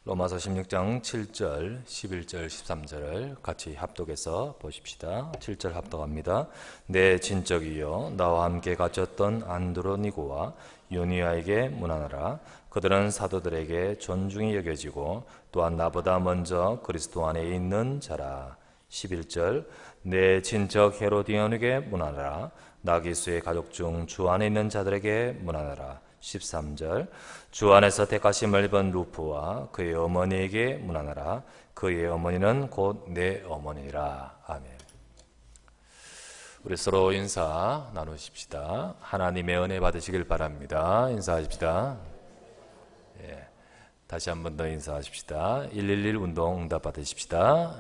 로마서 16장 7절, 11절, 13절을 같이 합독해서 보십시다. 7절 합독합니다. 내 친척이여 나와 함께 갇혔던 안드로니고와 유니아에게 문안하라. 그들은 사도들에게 존중이 여겨지고 또한 나보다 먼저 그리스도 안에 있는 자라. 11절 내 친척 헤로디온에게 문안하라. 나기수의 가족 중 주 안에 있는 자들에게 문안하라. 13절 주 안에서 택하심을 입은 루프와 그의 어머니에게 문안하라. 그의 어머니는 곧 내 어머니라. 아멘. 우리 서로 인사 나누십시다. 하나님의 은혜 받으시길 바랍니다. 인사하십시다. 예, 다시 한 번 더 인사하십시다. 111 운동 응답 받으십시다.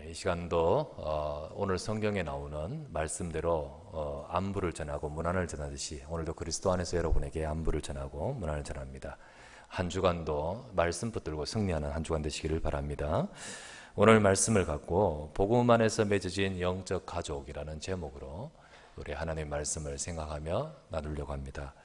이 시간도 오늘 성경에 나오는 말씀대로 안부를 전하고 문안을 전하듯이 오늘도 그리스도 안에서 여러분에게 안부를 전하고 문안을 전합니다. 한 주간도 말씀 붙들고 승리하는 한 주간 되시기를 바랍니다. 오늘 말씀을 갖고 복음 안에서 맺어진 영적 가족이라는 제목으로 우리 하나님의 말씀을 생각하며 나누려고 합니다.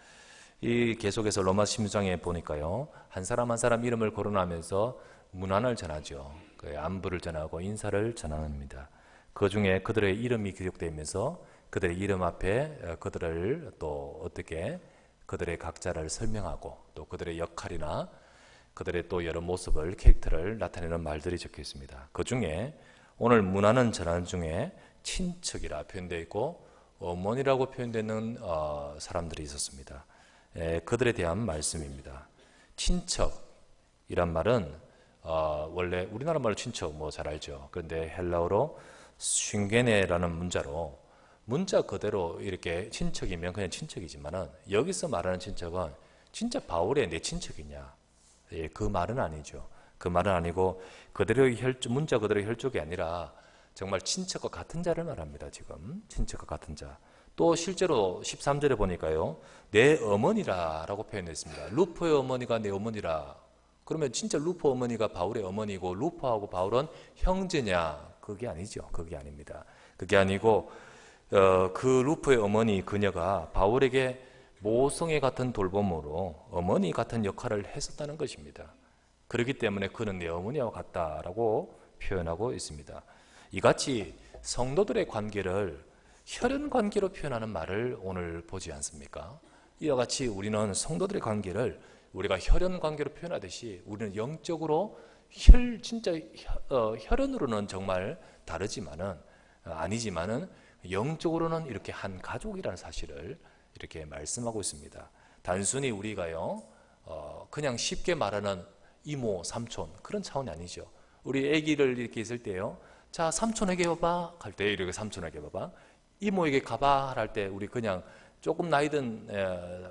이 계속해서 로마 16장에 보니까요, 한 사람 한 사람 이름을 거론하면서 문안을 전하죠. 안부를 전하고 인사를 전합니다. 그 중에 그들의 이름이 기록되면서 그들의 이름 앞에 그들을 또 어떻게 그들의 각자를 설명하고 또 그들의 역할이나 그들의 또 여러 모습을 캐릭터를 나타내는 말들이 적혀 있습니다. 그 중에 오늘 문안은 전하는 중에 친척이라 표현되어 있고 어머니라고 표현되는 사람들이 있었습니다. 그들에 대한 말씀입니다. 친척이란 말은 원래 우리나라 말로 친척 잘 알죠. 그런데 헬라어로 쉰게네라는 문자로 문자 그대로 이렇게 친척이면 그냥 친척이지만은 여기서 말하는 친척은 진짜 바울의 내 친척이냐? 예, 그 말은 아니죠. 그 말은 아니고 그대로의 문자 그대로의 혈족이 아니라 정말 친척과 같은 자를 말합니다. 지금 친척과 같은 자. 또 실제로 13절에 보니까요, 내 어머니라라고 표현했습니다. 루포의 어머니가 내 어머니라. 그러면 진짜 루포 어머니가 바울의 어머니고 루포하고 바울은 형제냐? 그게 아니죠. 그게 아닙니다. 그게 아니고 그 루포의 어머니 그녀가 바울에게 모성애 같은 돌봄으로 어머니 같은 역할을 했었다는 것입니다. 그렇기 때문에 그는 내 어머니와 같다라고 표현하고 있습니다. 이같이 성도들의 관계를 혈연 관계로 표현하는 말을 오늘 보지 않습니까? 이와 같이 우리는 성도들의 관계를 우리가 혈연 관계로 표현하듯이 우리는 영적으로 진짜 혈연으로는 정말 다르지만은 아니지만은 영적으로는 이렇게 한 가족이라는 사실을 이렇게 말씀하고 있습니다. 단순히 우리가요 그냥 쉽게 말하는 이모, 삼촌 그런 차원이 아니죠. 우리 아기를 이렇게 있을 때요, 자 삼촌에게 봐봐 할 때 이렇게 삼촌에게 봐봐, 이모에게 가봐 할 때 우리 그냥 조금 나이 든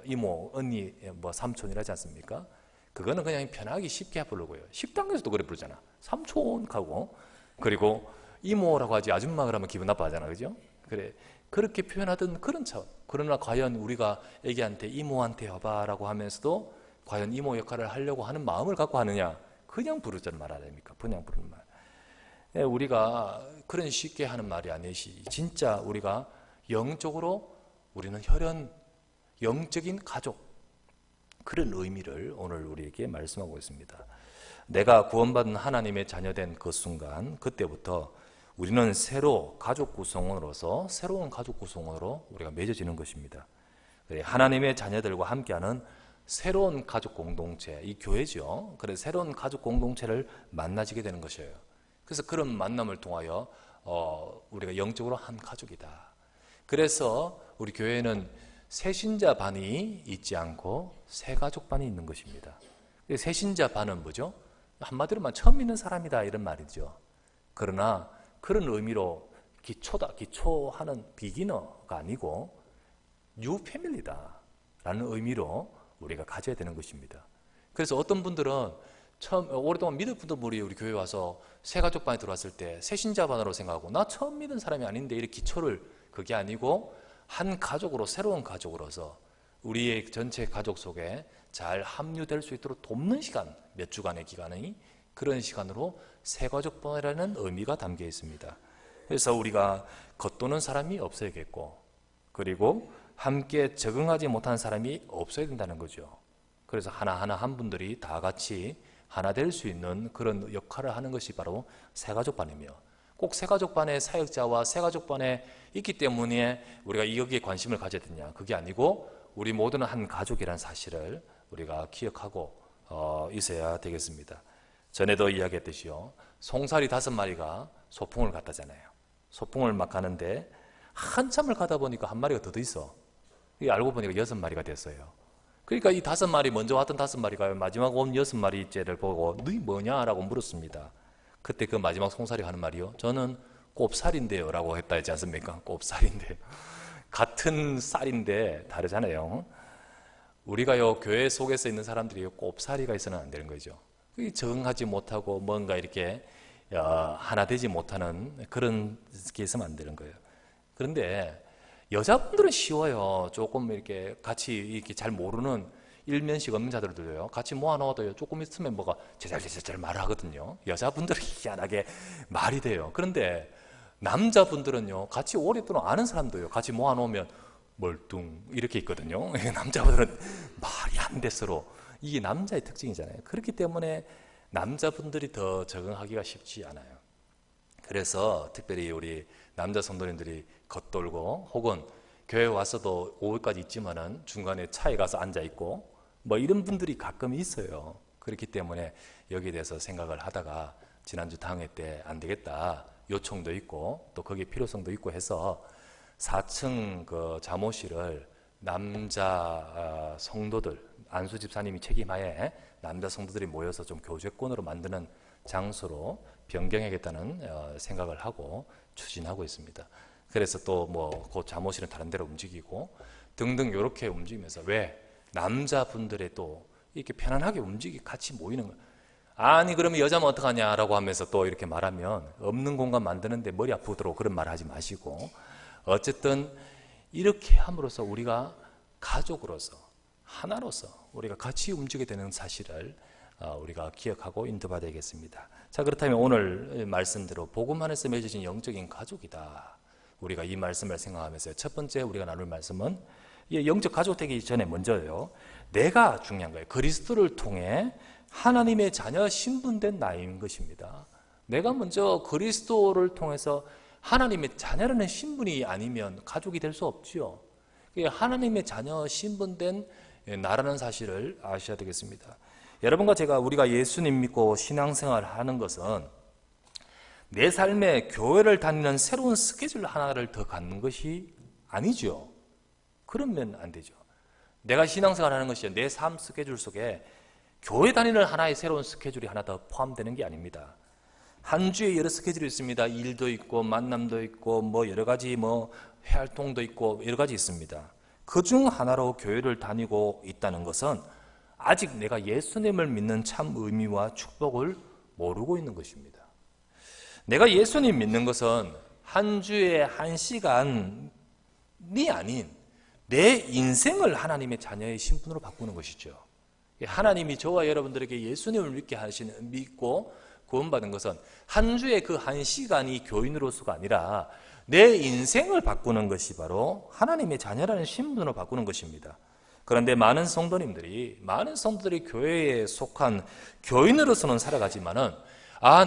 이모, 언니, 삼촌이라지 않습니까? 그거는 그냥 편하게 쉽게 부르고요. 식당에서도 그래 부르잖아. 삼촌 하고. 그리고 이모라고 하지 아줌마 그러면 기분 나빠하잖아. 그죠? 그래. 그렇게 표현하던 그런 차원. 그러나 과연 우리가 애기한테 이모한테 와봐라고 하면서도 과연 이모 역할을 하려고 하는 마음을 갖고 하느냐? 그냥 부르자는 말 아닙니까? 그냥 부르는 말. 우리가 그런 쉽게 하는 말이 아니시. 진짜 우리가 영적으로 우리는 혈연, 영적인 가족, 그런 의미를 오늘 우리에게 말씀하고 있습니다. 내가 구원받은 하나님의 자녀된 그 순간, 그때부터 우리는 새로운 가족 구성원으로 우리가 맺어지는 것입니다. 하나님의 자녀들과 함께하는 새로운 가족 공동체, 이 교회죠. 그래서 새로운 가족 공동체를 만나지게 되는 것이에요. 그래서 그런 만남을 통하여 우리가 영적으로 한 가족이다. 그래서 우리 교회는 새신자 반이 있지 않고 새가족 반이 있는 것입니다. 새신자 반은 뭐죠? 한마디로만 처음 믿는 사람이다 이런 말이죠. 그러나 그런 의미로 기초하는 비기너가 아니고 뉴 패밀리다 라는 의미로 우리가 가져야 되는 것입니다. 그래서 어떤 분들은 오랫동안 믿을 분들이 우리 교회 와서 새가족 반에 들어왔을 때 새신자 반으로 생각하고 나 처음 믿은 사람이 아닌데 이렇게 기초를, 그게 아니고 한 가족으로, 새로운 가족으로서 우리의 전체 가족 속에 잘 합류될 수 있도록 돕는 시간, 몇 주간의 기간이 그런 시간으로 새가족반이라는 의미가 담겨 있습니다. 그래서 우리가 겉도는 사람이 없어야겠고, 그리고 함께 적응하지 못한 사람이 없어야 된다는 거죠. 그래서 하나하나 한 분들이 다 같이 하나 될 수 있는 그런 역할을 하는 것이 바로 새가족반이며, 꼭 새가족반의 사역자와 새가족반에 있기 때문에 우리가 여기에 관심을 가져야 되냐, 그게 아니고 우리 모두는 한 가족이라는 사실을 우리가 기억하고 있어야 되겠습니다. 전에도 이야기했듯이요, 송사리 5마리가 소풍을 갔다잖아요. 소풍을 막 가는데 한참을 가다 보니까 한 마리가 더 있어. 알고 보니까 6마리가 됐어요. 그러니까 이 5마리, 먼저 왔던 5마리가 마지막 온 6마리째를 보고 너희 뭐냐라고 물었습니다. 그때 그 마지막 송사리가 하는 말이요, 저는 꼽살인데요 라고 했다 했지 않습니까? 꼽살인데요. 같은 쌀인데 다르잖아요. 우리가요, 교회 속에서 있는 사람들이 꼽살이가 있어는 안 되는 거죠. 적응하지 못하고 뭔가 이렇게 하나 되지 못하는 그런 게 있으면 안 되는 거예요. 그런데 여자분들은 쉬워요. 조금 이렇게 같이 이렇게 잘 모르는 일면식 없는 자들도요, 같이 모아놓아도 조금 있으면 뭐가 제잘제잘 말을 하거든요. 여자분들은 희한하게 말이 돼요. 그런데 남자분들은요, 같이 오랫동안 아는 사람도요, 같이 모아놓으면 멀뚱 이렇게 있거든요. 남자분들은 말이 안 돼 서로. 이게 남자의 특징이잖아요. 그렇기 때문에 남자분들이 더 적응하기가 쉽지 않아요. 그래서 특별히 우리 남자 성도님들이 겉돌고 혹은 교회 와서도 오후까지 있지만은 중간에 차에 가서 앉아 있고 뭐 이런 분들이 가끔 있어요. 그렇기 때문에 여기에 대해서 생각을 하다가 지난주 당회 때 안 되겠다, 요청도 있고 또 거기에 필요성도 있고 해서 4층 그 잠옷실을 남자 성도들, 안수 집사님이 책임하에 남자 성도들이 모여서 좀 교제권으로 만드는 장소로 변경하겠다는 생각을 하고 추진하고 있습니다. 그래서 또 뭐 그 잠옷실은 다른 데로 움직이고 등등 이렇게 움직이면서, 왜 남자분들의 또 이렇게 편안하게 같이 모이는 거. 아니 그러면 여자면 어떡하냐라고 하면서 또 이렇게 말하면 없는 공간 만드는데 머리 아프도록 그런 말 하지 마시고, 어쨌든 이렇게 함으로써 우리가 가족으로서 하나로서 우리가 같이 움직이게 되는 사실을 우리가 기억하고 인도받아야겠습니다. 자, 그렇다면 오늘 말씀대로 복음 안에서 맺어진 영적인 가족이다. 우리가 이 말씀을 생각하면서 첫 번째 우리가 나눌 말씀은, 영적 가족 되기 전에 먼저요, 내가 중요한 거예요. 그리스도를 통해 하나님의 자녀 신분된 나인 것입니다. 내가 먼저 그리스도를 통해서 하나님의 자녀라는 신분이 아니면 가족이 될 수 없지요. 하나님의 자녀 신분된 나라는 사실을 아셔야 되겠습니다. 여러분과 우리가 예수님 믿고 신앙생활을 하는 것은 내 삶에 교회를 다니는 새로운 스케줄 하나를 더 갖는 것이 아니죠. 그러면 안 되죠. 내가 신앙생활을 하는 것이 내 삶 스케줄 속에 교회 다니는 하나의 새로운 스케줄이 하나 더 포함되는 게 아닙니다. 한 주에 여러 스케줄이 있습니다. 일도 있고 만남도 있고 뭐 여러 가지 활동도 있고 여러 가지 있습니다. 그중 하나로 교회를 다니고 있다는 것은 아직 내가 예수님을 믿는 참 의미와 축복을 모르고 있는 것입니다. 내가 예수님 믿는 것은 한 주에 1시간이 아닌 내 인생을 하나님의 자녀의 신분으로 바꾸는 것이죠. 하나님이 저와 여러분들에게 예수님을 믿고 구원받은 것은 한 주에 그 1시간이 교인으로서가 아니라 내 인생을 바꾸는 것이 바로 하나님의 자녀라는 신분으로 바꾸는 것입니다. 그런데 많은 성도들이 교회에 속한 교인으로서는 살아가지만은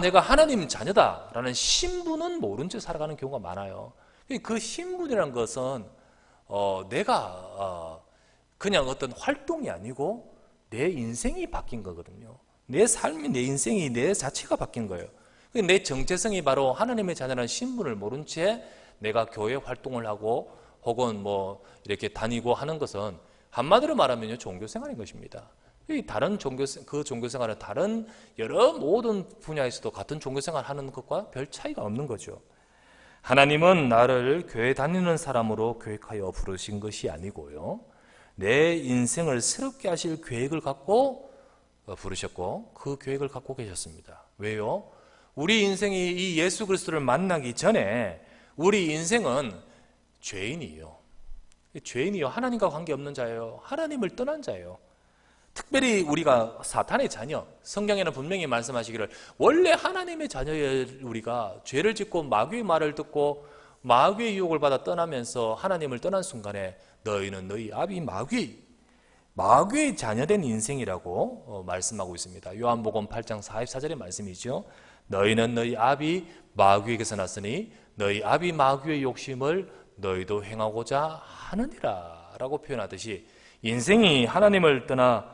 내가 하나님 자녀다라는 신분은 모른 채 살아가는 경우가 많아요. 그 신분이라는 것은 내가 그냥 어떤 활동이 아니고 내 인생이 바뀐 거거든요. 내 삶이, 내 인생이, 내 자체가 바뀐 거예요. 내 정체성이 바로 하나님의 자녀라는 신분을 모른 채 내가 교회 활동을 하고 혹은 이렇게 다니고 하는 것은 한마디로 말하면 종교생활인 것입니다. 그 종교생활은 다른 여러 모든 분야에서도 같은 종교생활 하는 것과 별 차이가 없는 거죠. 하나님은 나를 교회 다니는 사람으로 계획하여 부르신 것이 아니고요, 내 인생을 새롭게 하실 계획을 갖고 부르셨고 그 계획을 갖고 계셨습니다. 왜요? 우리 인생이 이 예수 그리스도를 만나기 전에 우리 인생은 죄인이에요. 하나님과 관계없는 자예요. 하나님을 떠난 자예요. 특별히 우리가 사탄의 자녀, 성경에는 분명히 말씀하시기를 원래 하나님의 자녀의 우리가 죄를 짓고 마귀의 말을 듣고 마귀의 유혹을 받아 떠나면서 하나님을 떠난 순간에 너희는 너희 아비 마귀, 마귀의 자녀된 인생이라고 말씀하고 있습니다. 요한복음 8장 44절의 말씀이죠. 너희는 너희 아비 마귀에게서 났으니 너희 아비 마귀의 욕심을 너희도 행하고자 하느니라 라고 표현하듯이 인생이 하나님을 떠나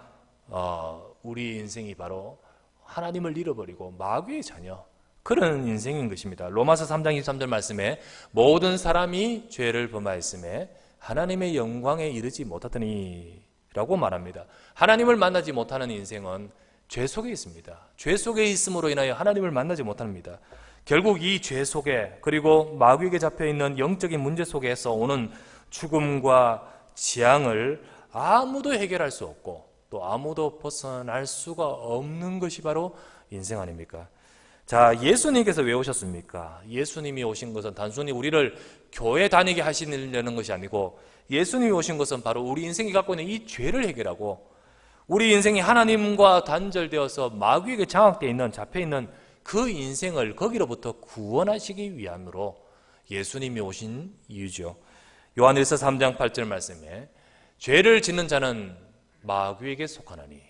우리 인생이 바로 하나님을 잃어버리고 마귀의 자녀, 그런 인생인 것입니다. 로마서 3장 23절 말씀에 모든 사람이 죄를 범하였음에 하나님의 영광에 이르지 못하더니 라고 말합니다. 하나님을 만나지 못하는 인생은 죄 속에 있습니다. 죄 속에 있음으로 인하여 하나님을 만나지 못합니다. 결국 이 죄 속에, 그리고 마귀에게 잡혀있는 영적인 문제 속에서 오는 죽음과 재앙을 아무도 해결할 수 없고 또 아무도 벗어날 수가 없는 것이 바로 인생 아닙니까? 자, 예수님께서 왜 오셨습니까? 예수님이 오신 것은 단순히 우리를 교회 다니게 하시려는 것이 아니고 예수님이 오신 것은 바로 우리 인생이 갖고 있는 이 죄를 해결하고 우리 인생이 하나님과 단절되어서 마귀에게 장악되어 있는, 잡혀있는 그 인생을 거기로부터 구원하시기 위함으로 예수님이 오신 이유죠. 요한일서 3장 8절 말씀에 죄를 짓는 자는 마귀에게 속하나니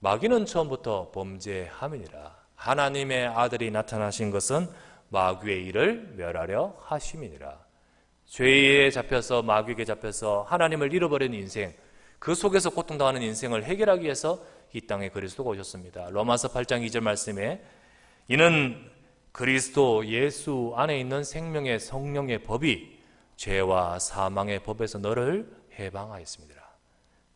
마귀는 처음부터 범죄함이니라. 하나님의 아들이 나타나신 것은 마귀의 일을 멸하려 하심이니라. 죄에 잡혀서 마귀에게 잡혀서 하나님을 잃어버린 인생, 그 속에서 고통당하는 인생을 해결하기 위해서 이 땅에 그리스도가 오셨습니다. 로마서 8장 2절 말씀에 이는 그리스도 예수 안에 있는 생명의 성령의 법이 죄와 사망의 법에서 너를 해방하였습니다.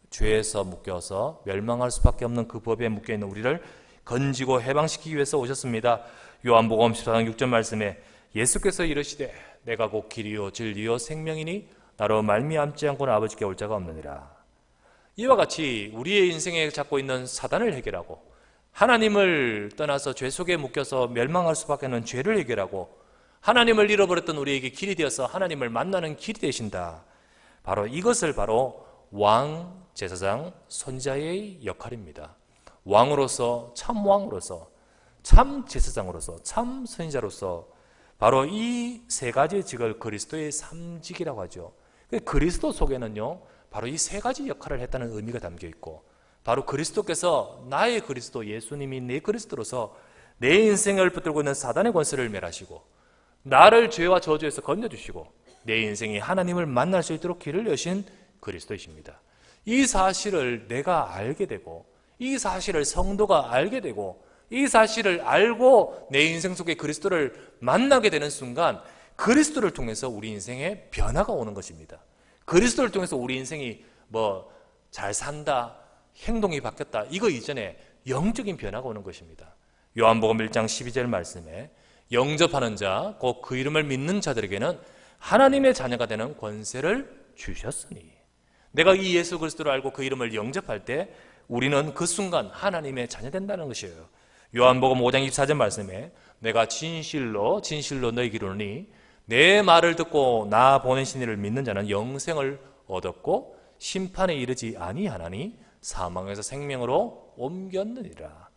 죄에서 묶여서 멸망할 수밖에 없는 그 법에 묶여있는 우리를 건지고 해방시키기 위해서 오셨습니다. 요한복음 14장 6절 말씀에 예수께서 이르시되 내가 곧 길이요 진리요 생명이니 나로 말미암지 않고는 아버지께 올 자가 없느니라. 이와 같이 우리의 인생에 잡고 있는 사단을 해결하고 하나님을 떠나서 죄 속에 묶여서 멸망할 수밖에 없는 죄를 해결하고 하나님을 잃어버렸던 우리에게 길이 되어서 하나님을 만나는 길이 되신다. 바로 이것을 바로 왕, 제사장, 선지자의 역할입니다. 왕으로서, 참 왕으로서, 참 제사장으로서, 참 선지자로서 바로 이 세 가지 직을 그리스도의 삼직이라고 하죠. 그리스도 속에는요, 바로 이 세 가지 역할을 했다는 의미가 담겨 있고, 바로 그리스도께서 나의 그리스도, 예수님이 내 그리스도로서 내 인생을 붙들고 있는 사단의 권세를 멸하시고 나를 죄와 저주에서 건져주시고 내 인생이 하나님을 만날 수 있도록 길을 여신 그리스도이십니다. 이 사실을 내가 알게 되고 이 사실을 성도가 알게 되고 이 사실을 알고 내 인생 속에 그리스도를 만나게 되는 순간 그리스도를 통해서 우리 인생에 변화가 오는 것입니다. 그리스도를 통해서 우리 인생이 잘 산다, 행동이 바뀌었다, 이거 이전에 영적인 변화가 오는 것입니다. 요한복음 1장 12절 말씀에 영접하는 자, 곧 그 이름을 믿는 자들에게는 하나님의 자녀가 되는 권세를 주셨으니, 내가 이 예수 그리스도를 알고 그 이름을 영접할 때 우리는 그 순간 하나님의 자녀 된다는 것이에요. 요한복음 5장 24절 말씀에 내가 진실로 너희에게 이르노니 내 말을 듣고 나 보내신 이를 믿는 자는 영생을 얻었고 심판에 이르지 아니하나니 사망에서 생명으로 옮겼느니라.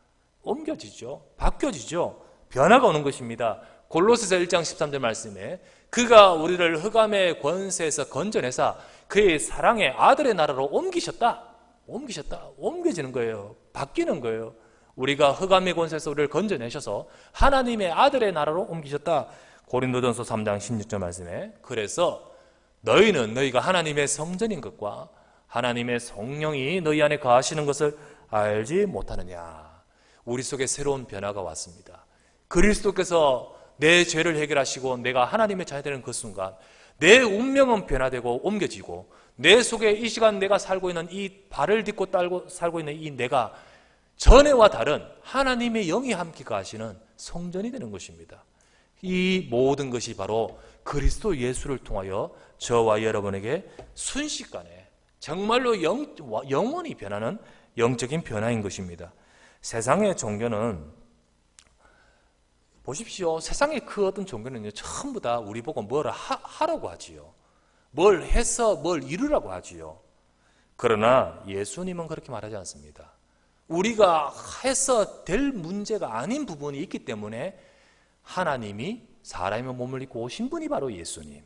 옮겨지죠. 바뀌어지죠. 변화가 오는 것입니다. 골로새서 1장 13절 말씀에 그가 우리를 흑암의 권세에서 건져내사 그의 사랑의 아들의 나라로 옮기셨다. 옮겨지는 거예요. 바뀌는 거예요. 우리가 흑암의 권세에서 우리를 건져내셔서 하나님의 아들의 나라로 옮기셨다. 고린도전서 3장 16절 말씀에 그래서 너희가 하나님의 성전인 것과 하나님의 성령이 너희 안에 거하시는 것을 알지 못하느냐. 우리 속에 새로운 변화가 왔습니다. 그리스도께서 내 죄를 해결하시고 내가 하나님의 자녀 되는 그 순간 내 운명은 변화되고 옮겨지고 내 속에 이 시간 내가 살고 있는 이 발을 딛고 딸고 살고 있는 이 내가 전에와 다른 하나님의 영이 함께 거하시는 성전이 되는 것입니다. 이 모든 것이 바로 그리스도 예수를 통하여 저와 여러분에게 순식간에 정말로 영원히 변하는 영적인 변화인 것입니다. 세상의 종교는 보십시오. 세상의 그 어떤 종교는요, 전부 다 우리 보고 뭘 하라고 하지요. 뭘 해서 뭘 이루라고 하지요. 그러나 예수님은 그렇게 말하지 않습니다. 우리가 해서 될 문제가 아닌 부분이 있기 때문에 하나님이 사람의 몸을 입고 오신 분이 바로 예수님.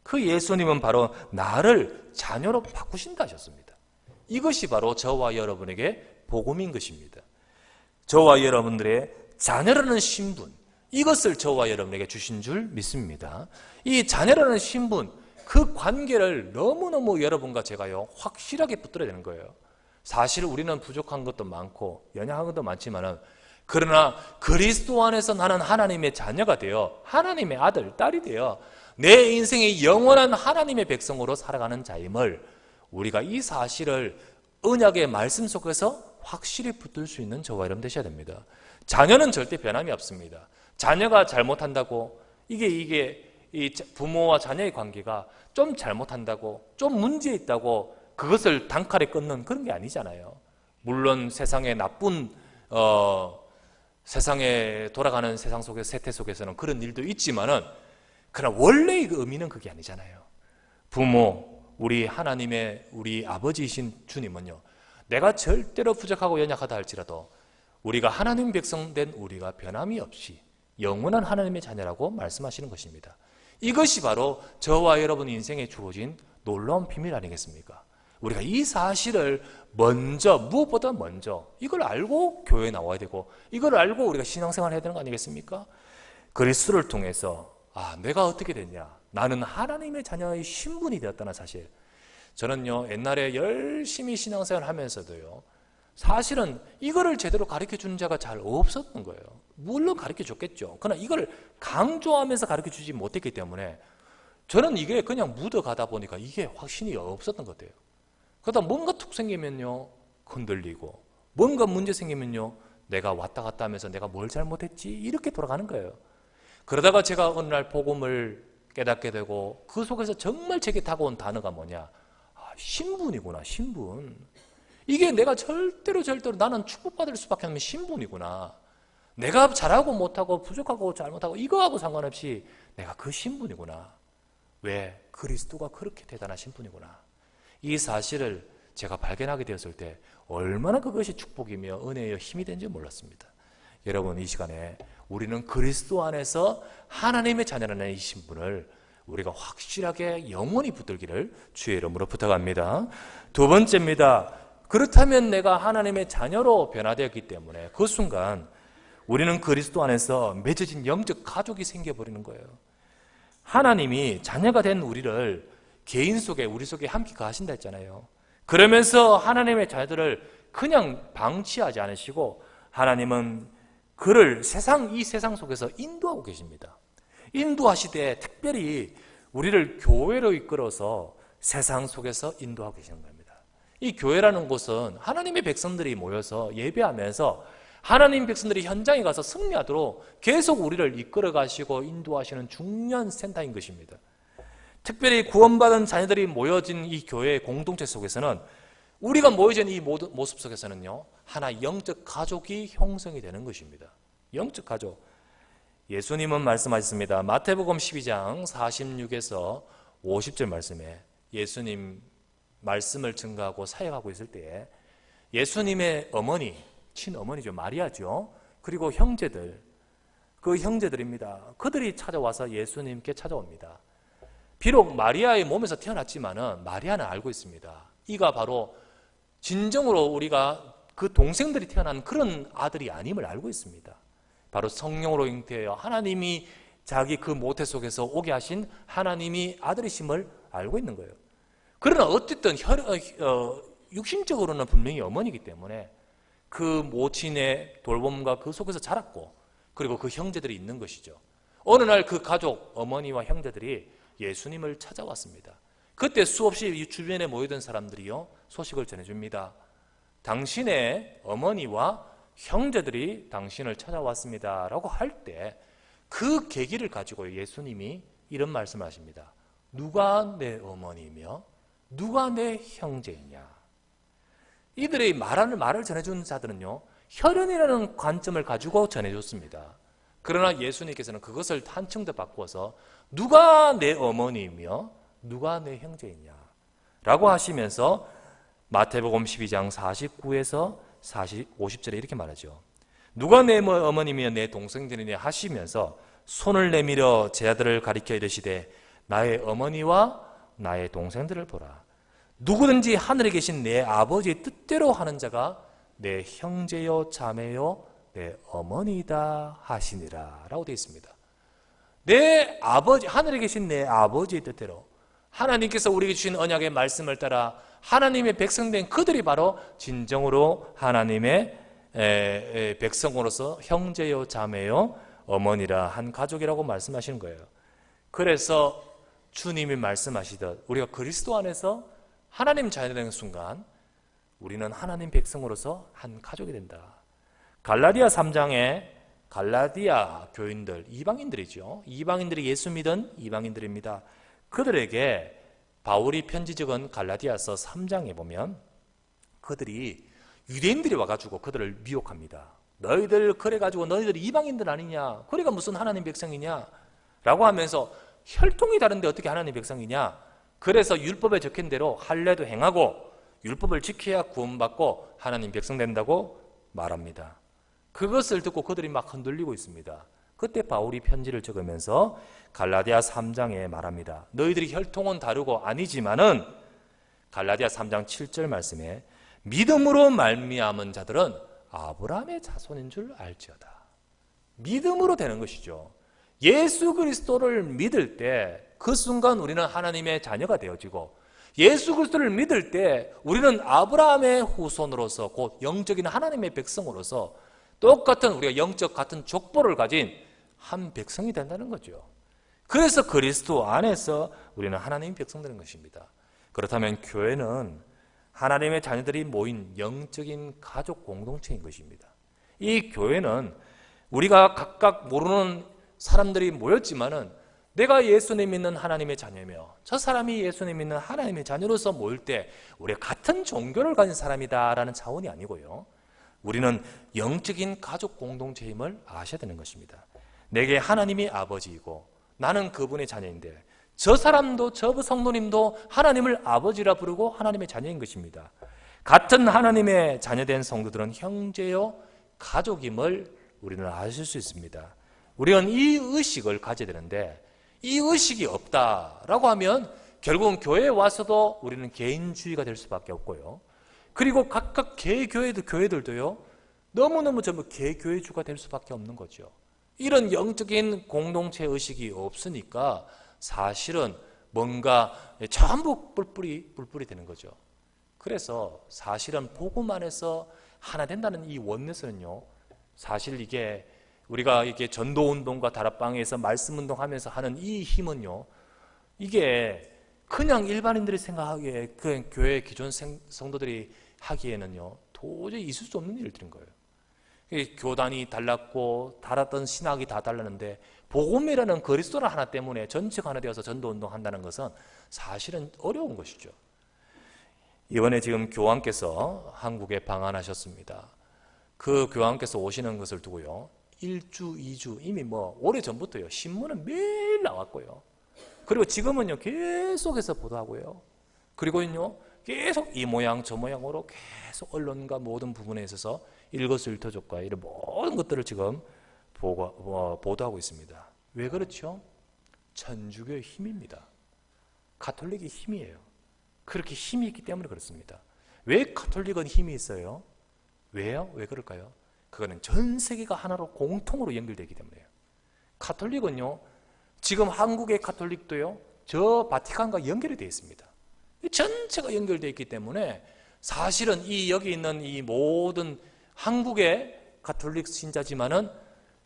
그 예수님은 바로 나를 자녀로 바꾸신다 하셨습니다. 이것이 바로 저와 여러분에게 복음인 것입니다. 저와 여러분들의 자녀라는 신분, 이것을 저와 여러분에게 주신 줄 믿습니다. 이 자녀라는 신분, 그 관계를 너무너무 여러분과 제가요 확실하게 붙들어야 되는 거예요. 사실 우리는 부족한 것도 많고 연약한 것도 많지만은, 그러나 그리스도 안에서 나는 하나님의 자녀가 되어 하나님의 아들, 딸이 되어 내 인생의 영원한 하나님의 백성으로 살아가는 자임을, 우리가 이 사실을 언약의 말씀 속에서 확실히 붙들 수 있는 저와 여러분 되셔야 됩니다. 자녀는 절대 변함이 없습니다. 자녀가 잘못한다고 이게 이 부모와 자녀의 관계가 좀 잘못한다고, 좀 문제 있다고 그것을 단칼에 끊는 그런 게 아니잖아요. 물론 세상의 나쁜 세상에 돌아가는 세상 속의 세태 속에서는 그런 일도 있지만은, 그러나 원래의 그 의미는 그게 아니잖아요. 부모, 우리 하나님의 우리 아버지이신 주님은요, 내가 절대로 부족하고 연약하다 할지라도 우리가 하나님 백성 된 우리가 변함이 없이 영원한 하나님의 자녀라고 말씀하시는 것입니다. 이것이 바로 저와 여러분 인생에 주어진 놀라운 비밀 아니겠습니까? 우리가 이 사실을 무엇보다 먼저 이걸 알고 교회에 나와야 되고, 이걸 알고 우리가 신앙생활을 해야 되는 거 아니겠습니까? 그리스도를 통해서 내가 어떻게 됐냐, 나는 하나님의 자녀의 신분이 되었다는 사실. 저는요 옛날에 열심히 신앙생활을 하면서도요 사실은 이거를 제대로 가르쳐주는 자가 잘 없었던 거예요. 물론 가르쳐줬겠죠. 그러나 이걸 강조하면서 가르쳐주지 못했기 때문에 저는 이게 그냥 묻어가다 보니까 이게 확신이 없었던 것 같아요. 그러다 뭔가 툭 생기면요 흔들리고, 뭔가 문제 생기면요 내가 왔다 갔다 하면서 내가 뭘 잘못했지 이렇게 돌아가는 거예요. 그러다가 제가 어느 날 복음을 깨닫게 되고, 그 속에서 정말 제게 다가온 단어가 뭐냐, 신분이구나. 신분. 이게 내가 절대로 나는 축복받을 수밖에 없는 신분이구나. 내가 잘하고 못하고 부족하고 잘못하고 이거하고 상관없이 내가 그 신분이구나. 왜? 그리스도가 그렇게 대단한 신분이구나. 이 사실을 제가 발견하게 되었을 때 얼마나 그것이 축복이며 은혜여 힘이 된지 몰랐습니다. 여러분, 이 시간에 우리는 그리스도 안에서 하나님의 자녀라는 이 신분을 우리가 확실하게 영원히 붙들기를 주의 이름으로 부탁합니다. 두 번째입니다. 그렇다면 내가 하나님의 자녀로 변화되었기 때문에 그 순간 우리는 그리스도 안에서 맺어진 영적 가족이 생겨버리는 거예요. 하나님이 자녀가 된 우리를 개인 속에, 우리 속에 함께 가신다 했잖아요. 그러면서 하나님의 자녀들을 그냥 방치하지 않으시고 하나님은 그를 이 세상 속에서 인도하고 계십니다. 인도하시되 특별히 우리를 교회로 이끌어서 세상 속에서 인도하고 계시는 겁니다. 이 교회라는 곳은 하나님의 백성들이 모여서 예배하면서 하나님 백성들이 현장에 가서 승리하도록 계속 우리를 이끌어 가시고 인도하시는 중요한 센터인 것입니다. 특별히 구원받은 자녀들이 모여진 이 교회의 공동체 속에서는, 우리가 모여진 이 모습 속에서는요 하나 영적 가족이 형성이 되는 것입니다. 영적 가족. 예수님은 말씀하셨습니다. 마태복음 12장 46에서 50절 말씀에 예수님 말씀을 증거하고 사역하고 있을 때에 예수님의 어머니, 친어머니죠, 마리아죠. 그리고 형제들, 그 형제들입니다. 그들이 찾아와서 예수님께 찾아옵니다. 비록 마리아의 몸에서 태어났지만은 마리아는 알고 있습니다. 이가 바로 진정으로 우리가 그 동생들이 태어난 그런 아들이 아님을 알고 있습니다. 바로 성령으로 잉태하여 하나님이 자기 그 모태 속에서 오게 하신 하나님이 아들이심을 알고 있는 거예요. 그러나 어쨌든 육신적으로는 분명히 어머니이기 때문에 그 모친의 돌봄과 그 속에서 자랐고, 그리고 그 형제들이 있는 것이죠. 어느 날 그 가족, 어머니와 형제들이 예수님을 찾아왔습니다. 그때 수없이 주변에 모여든 사람들이요 소식을 전해줍니다. 당신의 어머니와 형제들이 당신을 찾아왔습니다 라고 할 때 그 계기를 가지고 예수님이 이런 말씀을 하십니다. 누가 내 어머니며 누가 내 형제이냐. 이들의 말을 전해주는 자들은요 혈연이라는 관점을 가지고 전해줬습니다. 그러나 예수님께서는 그것을 한층 더 바꾸어서 누가 내 어머니이며 누가 내 형제이냐 라고 하시면서 마태복음 12장 49에서 50절에 이렇게 말하죠. 누가 내 어머니며 내 동생들이냐 하시면서 손을 내밀어 제 아들을 가리켜 이르시되 나의 어머니와 나의 동생들을 보라. 누구든지 하늘에 계신 내 아버지의 뜻대로 하는 자가 내 형제요 자매요 내 어머니다 하시니라 라고 되어 있습니다. 내 아버지, 하늘에 계신 내 아버지의 뜻대로, 하나님께서 우리에게 주신 언약의 말씀을 따라 하나님의 백성된 그들이 바로 진정으로 하나님의 백성으로서 형제요 자매요 어머니라 한 가족이라고 말씀하시는 거예요. 그래서 주님이 말씀하시듯 우리가 그리스도 안에서 하나님 자녀가 되는 순간 우리는 하나님 백성으로서 한 가족이 된다. 갈라디아 3장에 갈라디아 교인들, 이방인들이죠. 이방인들이 예수 믿은 이방인들입니다. 그들에게 바울이 편지 적은 갈라디아서 3장에 보면 그들이 유대인들이 와가지고 그들을 미혹합니다. 너희들 그래가지고 너희들 이방인들 아니냐? 그러니까 무슨 하나님 백성이냐? 라고 하면서 혈통이 다른데 어떻게 하나님 백성이냐? 그래서 율법에 적힌 대로 할례도 행하고 율법을 지켜야 구원받고 하나님 백성 된다고 말합니다. 그것을 듣고 그들이 막 흔들리고 있습니다. 그때 바울이 편지를 적으면서 갈라디아 3장에 말합니다. 너희들이 혈통은 다르고 아니지만은 갈라디아 3장 7절 말씀에 믿음으로 말미암은 자들은 아브라함의 자손인 줄 알지어다. 믿음으로 되는 것이죠. 예수 그리스도를 믿을 때 그 순간 우리는 하나님의 자녀가 되어지고, 예수 그리스도를 믿을 때 우리는 아브라함의 후손으로서 곧 영적인 하나님의 백성으로서 똑같은 우리가 영적 같은 족보를 가진 한 백성이 된다는 거죠. 그래서 그리스도 안에서 우리는 하나님의 백성 되는 것입니다. 그렇다면 교회는 하나님의 자녀들이 모인 영적인 가족 공동체인 것입니다. 이 교회는 우리가 각각 모르는 사람들이 모였지만은 내가 예수님 믿는 하나님의 자녀며 저 사람이 예수님 믿는 하나님의 자녀로서 모일 때 우리가 같은 종교를 가진 사람이다라는 차원이 아니고요. 우리는 영적인 가족 공동체임을 아셔야 되는 것입니다. 내게 하나님이 아버지이고 나는 그분의 자녀인데 저 사람도 저 성도님도 하나님을 아버지라 부르고 하나님의 자녀인 것입니다. 같은 하나님의 자녀된 성도들은 형제요 가족임을 우리는 아실 수 있습니다. 우리는 이 의식을 가져야 되는데 이 의식이 없다라고 하면 결국은 교회에 와서도 우리는 개인주의가 될 수밖에 없고요. 그리고 각각 교회들도요 너무너무 전부 개교회주가 될 수밖에 없는 거죠. 이런 영적인 공동체 의식이 없으니까 사실은 뭔가 전부 뿔뿔이 되는 거죠. 그래서 사실은 복음 안에서 하나 된다는 이 원내서는요, 사실 이게 우리가 이렇게 전도운동과 다락방에서 말씀운동하면서 하는 이 힘은요, 이게 그냥 일반인들이 생각하기에 그 교회 기존 성도들이 하기에는요 도저히 있을 수 없는 일들인 거예요. 교단이 달랐고 달았던 신학이 다 달랐는데 복음이라는 그리스도를 하나 때문에 전체가 하나 되어서 전도운동 한다는 것은 사실은 어려운 것이죠. 이번에 지금 교황께서 한국에 방한하셨습니다. 그 교황께서 오시는 것을 두고요 1주, 2주 이미 오래전부터요 신문은 매일 나왔고요. 그리고 지금은요 계속해서 보도하고요. 그리고요 계속 이 모양 저 모양으로 계속 언론과 모든 부분에 있어서 일거수일투족과 이런 모든 것들을 지금 보도하고 있습니다. 왜 그렇죠? 천주교의 힘입니다. 가톨릭의 힘이에요. 그렇게 힘이 있기 때문에 그렇습니다. 왜 가톨릭은 힘이 있어요? 왜요? 왜 그럴까요? 그거는 전 세계가 하나로 공통으로 연결되어 있기 때문에요. 가톨릭은요 지금 한국의 가톨릭도요 저 바티칸과 연결이 되어 있습니다. 전체가 연결되어 있기 때문에 사실은 여기 있는 이 모든 한국의 가톨릭 신자지만은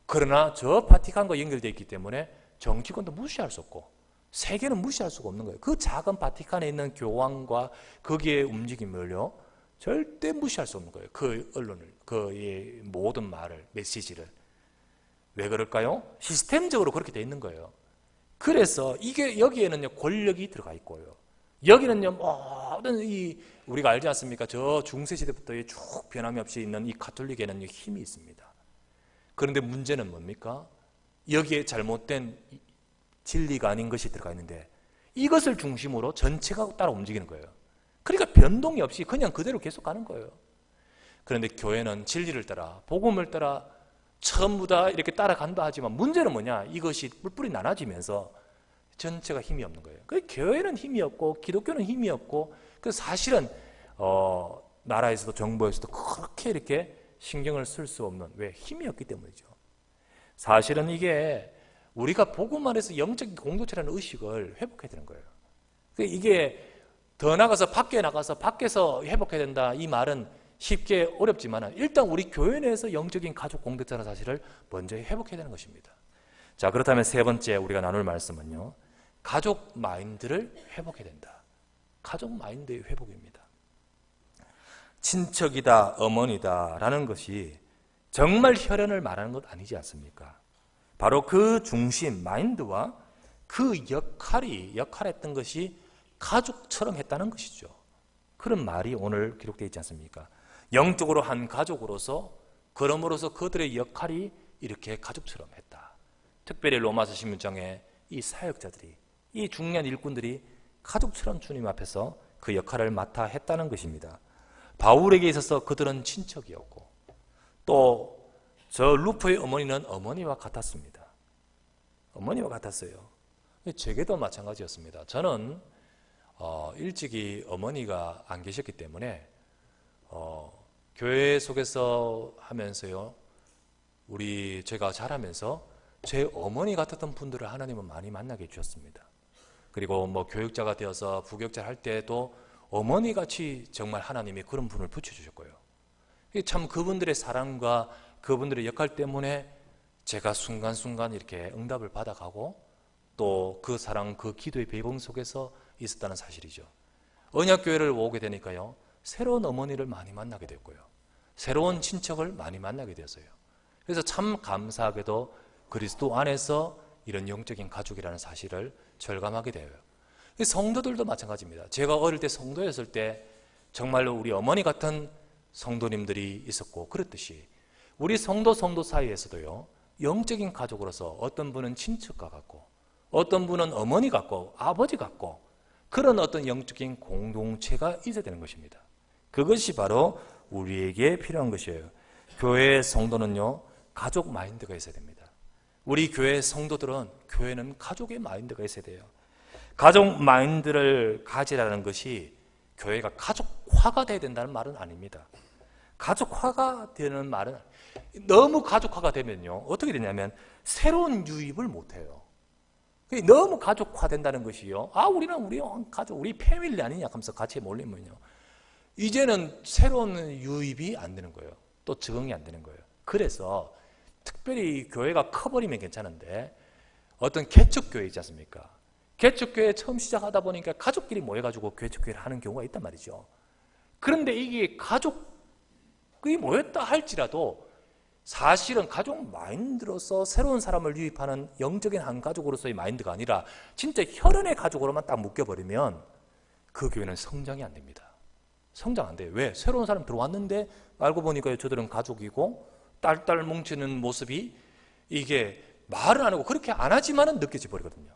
그러나 저 바티칸과 연결되어 있기 때문에 정치권도 무시할 수 없고 세계는 무시할 수가 없는 거예요. 그 작은 바티칸에 있는 교황과 거기에 움직임을요 절대 무시할 수 없는 거예요. 그 언론을, 그 모든 말을, 메시지를. 왜 그럴까요? 시스템적으로 그렇게 돼 있는 거예요. 그래서 이게 여기에는요 권력이 들어가 있고요. 여기는요 모든 우리가 알지 않습니까? 저 중세 시대부터 쭉 변함이 없이 있는 이 가톨릭에는 힘이 있습니다. 그런데 문제는 뭡니까? 여기에 잘못된 진리가 아닌 것이 들어가 있는데 이것을 중심으로 전체가 따라 움직이는 거예요. 그러니까 변동이 없이 그냥 그대로 계속 가는 거예요. 그런데 교회는 진리를 따라 복음을 따라 전부 다 이렇게 따라간다 하지만 문제는 뭐냐? 이것이 뿔뿔이 나눠지면서 전체가 힘이 없는 거예요. 그 교회는 힘이 없고 기독교는 힘이 없고 그 사실은 나라에서도 정부에서도 그렇게 이렇게 신경을 쓸 수 없는, 왜? 힘이 없기 때문이죠. 사실은 이게 우리가 복음만 해서 영적인 공동체라는 의식을 회복해야 되는 거예요. 이게 더 나가서 밖에 나가서 밖에서 회복해야 된다, 이 말은 쉽게 어렵지만 일단 우리 교회 내에서 영적인 가족 공동체라는 사실을 먼저 회복해야 되는 것입니다. 자, 그렇다면 세 번째 우리가 나눌 말씀은요, 가족 마인드를 회복해야 된다. 가족 마인드의 회복입니다. 친척이다, 어머니다 라는 것이 정말 혈연을 말하는 것 아니지 않습니까? 바로 그 중심, 마인드와 그 역할했던 것이 가족처럼 했다는 것이죠. 그런 말이 오늘 기록되어 있지 않습니까? 영적으로 한 가족으로서, 그럼으로써 그들의 역할이 이렇게 가족처럼 했다. 특별히 로마서 16장에 이 사역자들이, 이 중요한 일꾼들이 가족처럼 주님 앞에서 그 역할을 맡아 했다는 것입니다. 바울에게 있어서 그들은 친척이었고, 또 저 루프의 어머니는 어머니와 같았습니다. 어머니와 같았어요. 제게도 마찬가지였습니다. 저는 일찍이 어머니가 안 계셨기 때문에 교회 속에서 하면서요, 제가 자라면서 제 어머니 같았던 분들을 하나님은 많이 만나게 해주셨습니다. 그리고 교육자가 되어서 부교육자를 할 때도 어머니같이 정말 하나님이 그런 분을 붙여주셨고요. 참 그분들의 사랑과 그분들의 역할 때문에 제가 순간순간 이렇게 응답을 받아가고 또 그 사랑, 그 기도의 배경 속에서 있었다는 사실이죠. 언약교회를 오게 되니까요, 새로운 어머니를 많이 만나게 됐고요, 새로운 친척을 많이 만나게 되었어요. 그래서 참 감사하게도 그리스도 안에서 이런 영적인 가족이라는 사실을 절감하게 돼요. 성도들도 마찬가지입니다. 제가 어릴 때 성도였을 때 정말로 우리 어머니 같은 성도님들이 있었고, 그렇듯이 우리 성도 사이에서도요, 영적인 가족으로서 어떤 분은 친척과 같고, 어떤 분은 어머니 같고, 아버지 같고, 그런 어떤 영적인 공동체가 있어야 되는 것입니다. 그것이 바로 우리에게 필요한 것이에요. 교회의 성도는요, 가족 마인드가 있어야 됩니다. 우리 교회 성도들은, 교회는 가족의 마인드가 있어야 돼요. 가족 마인드를 가지라는 것이 교회가 가족화가 돼야 된다는 말은 아닙니다. 가족화가 되는 말은, 너무 가족화가 되면요, 어떻게 되냐면 새로운 유입을 못해요. 너무 가족화된다는 것이요, 우리 가족, 우리 패밀리 아니냐 하면서 같이 몰리면요, 이제는 새로운 유입이 안 되는 거예요. 또 적응이 안 되는 거예요. 그래서 특별히 교회가 커버리면 괜찮은데, 어떤 개척교회 있지 않습니까? 개척교회 처음 시작하다 보니까 가족끼리 모여가지고 개척교회를 하는 경우가 있단 말이죠. 그런데 이게 가족이 모였다 할지라도 사실은 가족 마인드로서 새로운 사람을 유입하는 영적인 한 가족으로서의 마인드가 아니라 진짜 혈연의 가족으로만 딱 묶여버리면 그 교회는 성장이 안 됩니다. 성장 안 돼요. 왜? 새로운 사람 들어왔는데 알고 보니까 저들은 가족이고, 딸딸 뭉치는 모습이 이게 말은 안 하고 그렇게 안 하지만은 느껴져 버리거든요.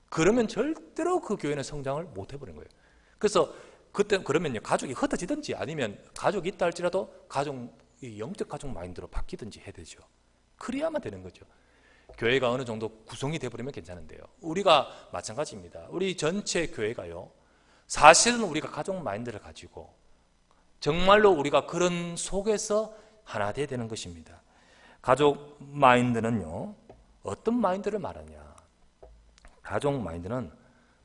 그러면 절대로 그 교회는 성장을 못 해버린 거예요. 그래서 그때 그러면요, 가족이 흩어지든지 아니면 가족이 있다 할지라도 영적 가족 마인드로 바뀌든지 해야 되죠. 그래야만 되는 거죠. 교회가 어느 정도 구성이 돼버리면 괜찮은데요, 우리가 마찬가지입니다. 우리 전체 교회가요, 사실은 우리가 가족 마인드를 가지고 정말로 우리가 그런 속에서 하나 돼야 되는 것입니다. 가족 마인드는요, 어떤 마인드를 말하냐? 가족 마인드는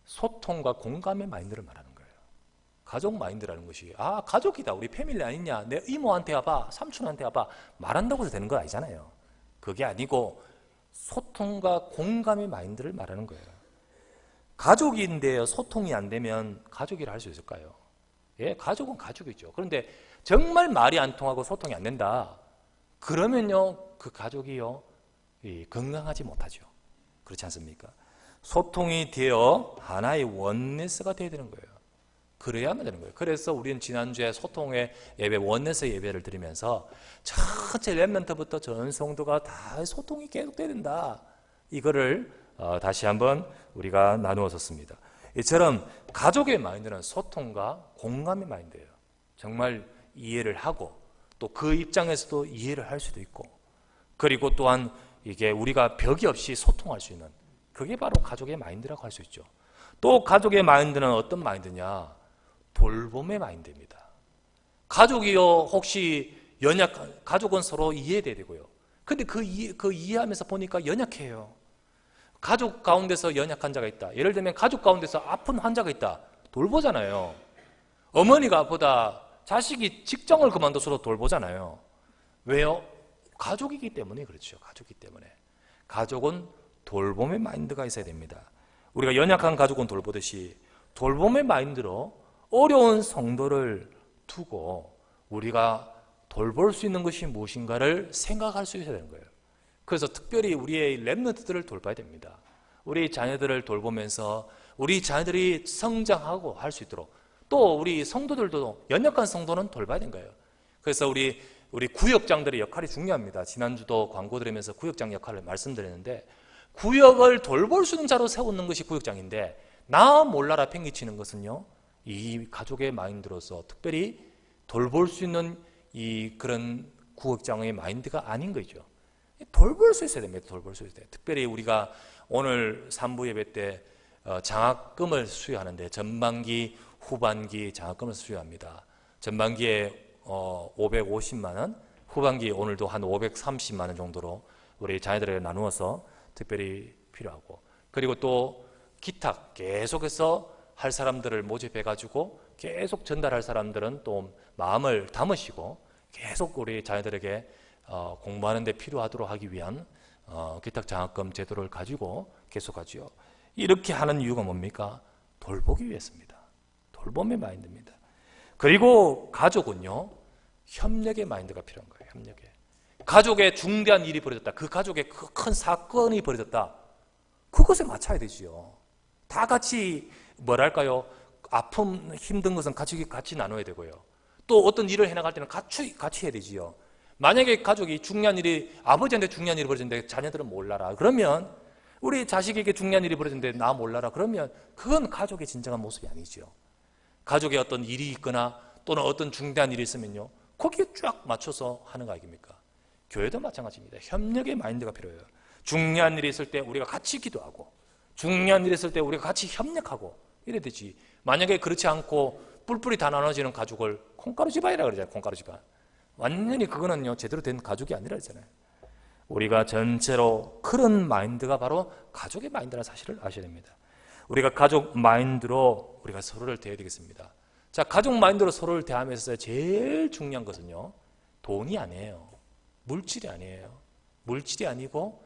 소통과 공감의 마인드를 말하는 거예요. 가족 마인드라는 것이 가족이다, 우리 패밀리 아니냐, 내 이모한테 와봐, 삼촌한테 와봐 말한다고 해서 되는 거 아니잖아요. 그게 아니고 소통과 공감의 마인드를 말하는 거예요. 가족인데요, 소통이 안 되면 가족이라 할 수 있을까요? 예, 가족은 가족이죠. 그런데 정말 말이 안 통하고 소통이 안 된다, 그러면요, 그 가족이요, 건강하지 못하죠. 그렇지 않습니까? 소통이 되어 하나의 원네스가 되어야 되는 거예요. 그래야만 되는 거예요. 그래서 우리는 지난주에 소통의 예배, 원네스 예배를 드리면서 전체 렘넌트부터 전 성도가 다 소통이 계속돼야 된다, 이거를 다시 한번 우리가 나누었었습니다. 이처럼 가족의 마인드는 소통과 공감의 마인드예요. 정말 이해를 하고 또 그 입장에서도 이해를 할 수도 있고, 그리고 또한 이게 우리가 벽이 없이 소통할 수 있는, 그게 바로 가족의 마인드라고 할 수 있죠. 또 가족의 마인드는 어떤 마인드냐? 돌봄의 마인드입니다. 가족이요, 혹시 가족은 서로 이해돼야 되고요. 근데 그 이해하면서 보니까 연약해요. 가족 가운데서 연약한 자가 있다. 예를 들면 가족 가운데서 아픈 환자가 있다. 돌보잖아요. 어머니가 아프다. 자식이 직장을 그만둬서도 돌보잖아요. 왜요? 가족이기 때문에 그렇죠. 가족이기 때문에. 가족은 돌봄의 마인드가 있어야 됩니다. 우리가 연약한 가족은 돌보듯이 돌봄의 마인드로 어려운 성도를 두고 우리가 돌볼 수 있는 것이 무엇인가를 생각할 수 있어야 되는 거예요. 그래서 특별히 우리의 렘넌트들을 돌봐야 됩니다. 우리 자녀들을 돌보면서 우리 자녀들이 성장하고 할 수 있도록, 또 우리 성도들도 연약한 성도는 돌봐야 되는 거예요. 그래서 우리 구역장들의 역할이 중요합니다. 지난주도 광고 들으면서 구역장 역할을 말씀드렸는데, 구역을 돌볼 수 있는 자로 세우는 것이 구역장인데, 나 몰라라 팽개치는 것은요, 이 가족의 마인드로서 특별히 돌볼 수 있는 그런 구역장의 마인드가 아닌 거죠. 돌볼 수 있어야 됩니다. 돌볼 수 있어야 돼요. 특별히 우리가 오늘 3부 예배 때 장학금을 수여하는데, 전반기, 후반기 장학금을 수여합니다. 전반기에 550만 원, 후반기 오늘도 한 530만 원 정도로 우리 자녀들에게 나누어서 특별히 필요하고, 그리고 또 기타 계속해서 할 사람들을 모집해가지고 계속 전달할 사람들은 또 마음을 담으시고 계속 우리 자녀들에게 공부하는 데 필요하도록 하기 위한 기탁 장학금 제도를 가지고 계속하지요. 이렇게 하는 이유가 뭡니까? 돌보기 위해서입니다. 돌봄의 마인드입니다. 그리고 가족은요, 협력의 마인드가 필요한 거예요. 협력의. 가족에 중대한 일이 벌어졌다. 그 가족에 큰 사건이 벌어졌다. 그것에 맞춰야 되지요. 다 같이 뭐랄까요? 아픔, 힘든 것은 같이 나눠야 되고요. 또 어떤 일을 해나갈 때는 같이 해야 되지요. 만약에 가족이 중요한 일이, 아버지한테 중요한 일이 벌어졌는데 자녀들은 몰라라. 그러면, 우리 자식에게 중요한 일이 벌어졌는데 나 몰라라. 그러면 그건 가족의 진정한 모습이 아니죠. 가족에 어떤 일이 있거나 또는 어떤 중대한 일이 있으면요, 거기에 쫙 맞춰서 하는 거 아닙니까? 교회도 마찬가지입니다. 협력의 마인드가 필요해요. 중요한 일이 있을 때 우리가 같이 기도하고, 중요한 일이 있을 때 우리가 같이 협력하고 이래야 되지. 만약에 그렇지 않고 뿔뿔이 다 나눠지는 가족을 콩가루 집안이라고 그러잖아요. 콩가루 집안. 완전히 그거는요, 제대로 된 가족이 아니라 그러잖아요. 우리가 전체로 그런 마인드가 바로 가족의 마인드라는 사실을 아셔야 됩니다. 우리가 가족 마인드로 우리가 서로를 대해야 되겠습니다. 자, 가족 마인드로 서로를 대하면서 제일 중요한 것은요, 돈이 아니에요. 물질이 아니에요. 물질이 아니고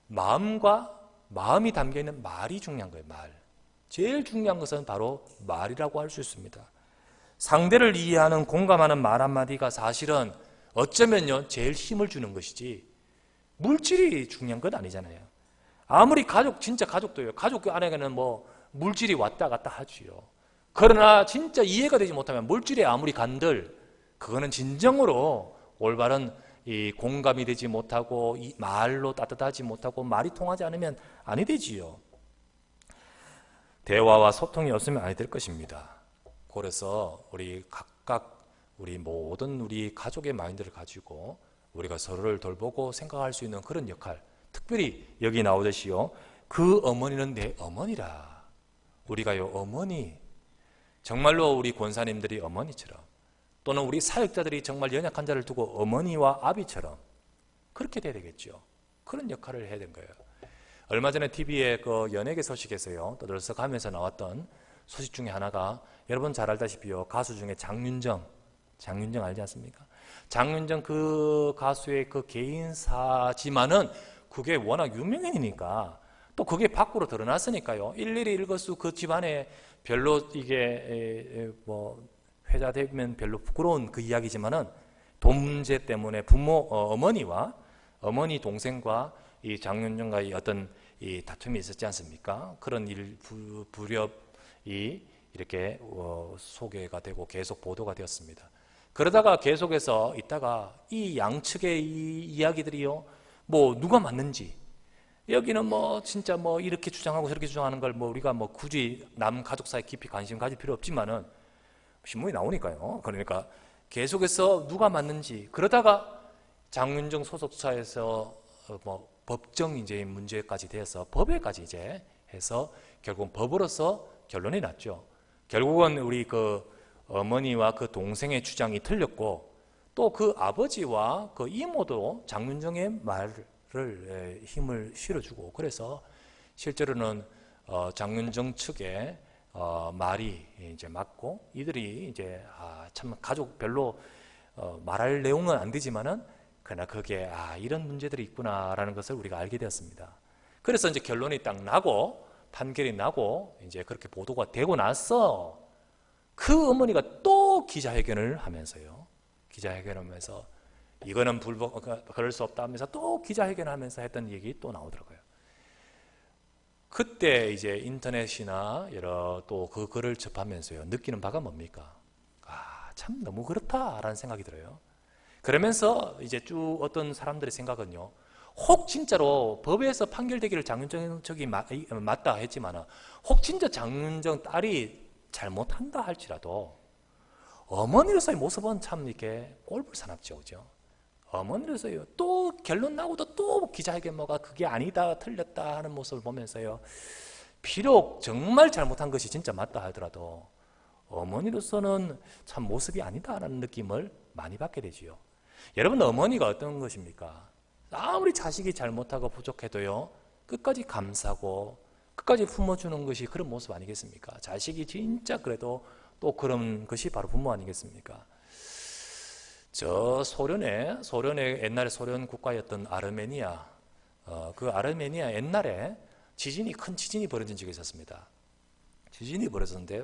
마음이 담겨있는 말이 중요한 거예요. 말. 제일 중요한 것은 바로 말이라고 할 수 있습니다. 상대를 이해하는, 공감하는 말 한마디가 사실은 어쩌면요, 제일 힘을 주는 것이지 물질이 중요한 건 아니잖아요. 아무리 진짜 가족도요, 가족 안에는 뭐 물질이 왔다 갔다 하지요. 그러나 진짜 이해가 되지 못하면 물질이 아무리 간들, 그거는 진정으로 올바른 이 공감이 되지 못하고, 이 말로 따뜻하지 못하고, 말이 통하지 않으면 아니 되지요. 대화와 소통이 없으면 아니 될 것입니다. 그래서 우리 각각 우리 모든 우리 가족의 마인드를 가지고 우리가 서로를 돌보고 생각할 수 있는 그런 역할, 특별히 여기 나오듯이요, 그 어머니는 내 어머니라. 우리가요, 어머니, 정말로 우리 권사님들이 어머니처럼, 또는 우리 사역자들이 정말 연약한 자를 두고 어머니와 아비처럼 그렇게 돼야 되겠죠. 그런 역할을 해야 되는 거예요. 얼마 전에 TV에 그 연예계 소식에서요, 떠들썩하면서 나왔던 소식 중에 하나가, 여러분 잘 알다시피요, 가수 중에 장윤정 알지 않습니까? 장윤정 그 가수의 그 개인사지만은 그게 워낙 유명인이니까, 또 그게 밖으로 드러났으니까요, 일일이 읽어서 그 집안에 별로 이게 뭐 회자되면 별로 부끄러운 그 이야기지만은, 돈 문제 때문에 어머니 동생과 이 장윤정과의 어떤 이 다툼이 있었지 않습니까? 그런 불협이 이렇게 소개가 되고 계속 보도가 되었습니다. 그러다가 계속해서 있다가 이 양측의 이 이야기들이요, 뭐 누가 맞는지, 여기는 뭐 진짜 뭐 이렇게 주장하고 저렇게 주장하는 걸 뭐 우리가 뭐 굳이 남 가족사에 깊이 관심 가질 필요 없지만은 신문이 나오니까요. 그러니까 계속해서 누가 맞는지, 그러다가 장윤정 소속사에서 뭐 법정 이제 문제까지 돼서 법에까지 이제 해서 결국 법으로서 결론이 났죠. 결국은 우리 그 어머니와 그 동생의 주장이 틀렸고 또 그 아버지와 그 이모도 장윤정의 말을 힘을 실어주고 그래서 실제로는 장윤정 측의 말이 이제 맞고 이들이 이제 참 가족 별로 말할 내용은 안 되지만은 그러나 그게 이런 문제들이 있구나라는 것을 우리가 알게 되었습니다. 그래서 이제 결론이 딱 나고 판결이 나고 이제 그렇게 보도가 되고 나서 그 어머니가 또 기자회견을 하면서요. 기자회견하면서 이거는 그럴 수 없다 하면서 또 기자회견하면서 했던 얘기 또 나오더라고요. 그때 이제 인터넷이나 여러 또 그 글을 접하면서요. 느끼는 바가 뭡니까? 참 너무 그렇다라는 생각이 들어요. 그러면서 이제 쭉 어떤 사람들의 생각은요. 혹 진짜로 법에서 판결되기를 장윤정 측이 맞다 했지만 혹 진짜 장윤정 딸이 잘못한다 할지라도 어머니로서의 모습은 참 이렇게 꼴불사납죠. 그죠? 어머니로서요. 또 결론 나고도 또 기자회견 뭐가 그게 아니다 틀렸다 하는 모습을 보면서요. 비록 정말 잘못한 것이 진짜 맞다 하더라도 어머니로서는 참 모습이 아니다라는 느낌을 많이 받게 되지요. 여러분 어머니가 어떤 것입니까? 아무리 자식이 잘못하고 부족해도요. 끝까지 감싸고 끝까지 품어주는 것이 그런 모습 아니겠습니까? 자식이 진짜 그래도 또 그런 것이 바로 부모 아니겠습니까? 저 소련의 옛날에 소련 국가였던 아르메니아, 그 아르메니아 옛날에 큰 지진이 벌어진 적이 있었습니다. 지진이 벌어졌는데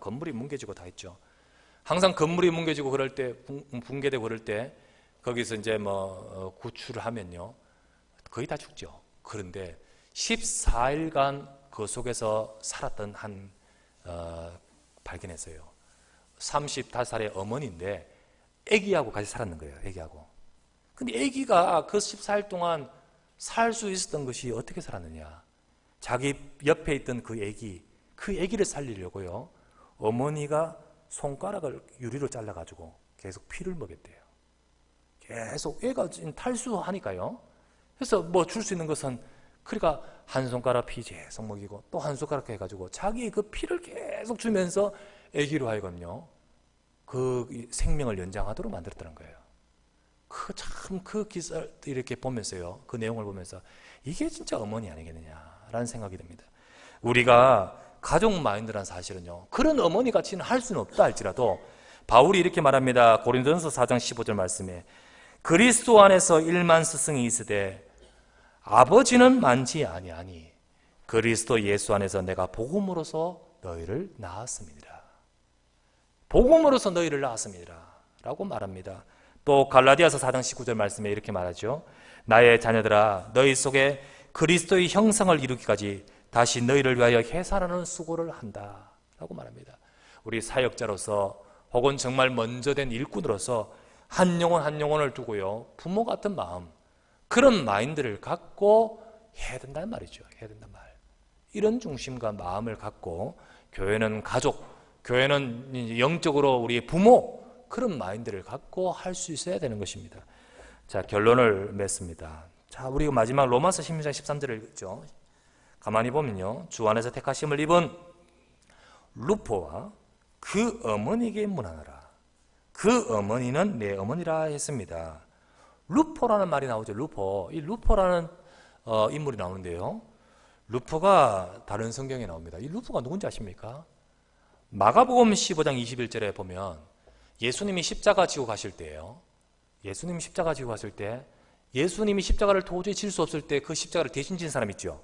건물이 뭉개지고 다 했죠. 항상 건물이 뭉개지고 그럴 때 붕괴되고 그럴 때 거기서 이제 구출을 하면요 거의 다 죽죠. 그런데 14일간 그 속에서 살았던 한 발견했어요. 35살의 어머니인데 아기하고 같이 살았는 거예요. 아기하고. 근데 아기가 그 14일 동안 살 수 있었던 것이 어떻게 살았느냐? 자기 옆에 있던 그 아기를 살리려고요. 어머니가 손가락을 유리로 잘라가지고 계속 피를 먹였대요. 계속 애가 탈수하니까요. 그래서 줄 수 있는 것은 그러니까 한 손가락 피 계속 먹이고 또 한 손가락 해가지고 자기 그 피를 계속 주면서 아기로 하여금요. 그 생명을 연장하도록 만들었다는 거예요. 그 기사를 이렇게 보면서요. 그 내용을 보면서 이게 진짜 어머니 아니겠느냐라는 생각이 듭니다. 우리가 가족 마인드란 사실은요. 그런 어머니 같이는 할 수는 없다 할지라도 바울이 이렇게 말합니다. 고린도전서 4장 15절 말씀에 그리스도 안에서 1만 스승이 있으되 아버지는 많지 아니하니 그리스도 예수 안에서 내가 복음으로서 너희를 낳았습니다. 복음으로서 너희를 낳았습니다. 라고 말합니다. 또 갈라디아서 4장 19절 말씀에 이렇게 말하죠. 나의 자녀들아 너희 속에 그리스도의 형상을 이루기까지 다시 너희를 위하여 해산하는 수고를 한다. 라고 말합니다. 우리 사역자로서 혹은 정말 먼저 된 일꾼으로서 한 영혼을 두고요. 부모 같은 마음 그런 마인드를 갖고 해야 된다는 말이죠. 해야 된단 말. 이런 중심과 마음을 갖고 교회는 가족, 교회는 영적으로 우리의 부모 그런 마인드를 갖고 할 수 있어야 되는 것입니다. 자, 결론을 맺습니다. 자, 우리 마지막 로마서 16장 13절을 읽죠. 가만히 보면요. 주 안에서 택하심을 입은 루포와 그 어머니에게 문하노라. 그 어머니는 내 어머니라 했습니다. 루포라는 말이 나오죠. 루포. 이 루포라는 인물이 나오는데요. 루포가 다른 성경에 나옵니다. 이 루포가 누군지 아십니까? 마가복음 15장 21절에 보면 예수님이 십자가 지고 가실 때예요. 예수님이 십자가 지고 갔을 때 예수님이 십자가를 도저히 질 수 없을 때 그 십자가를 대신 진 사람 있죠.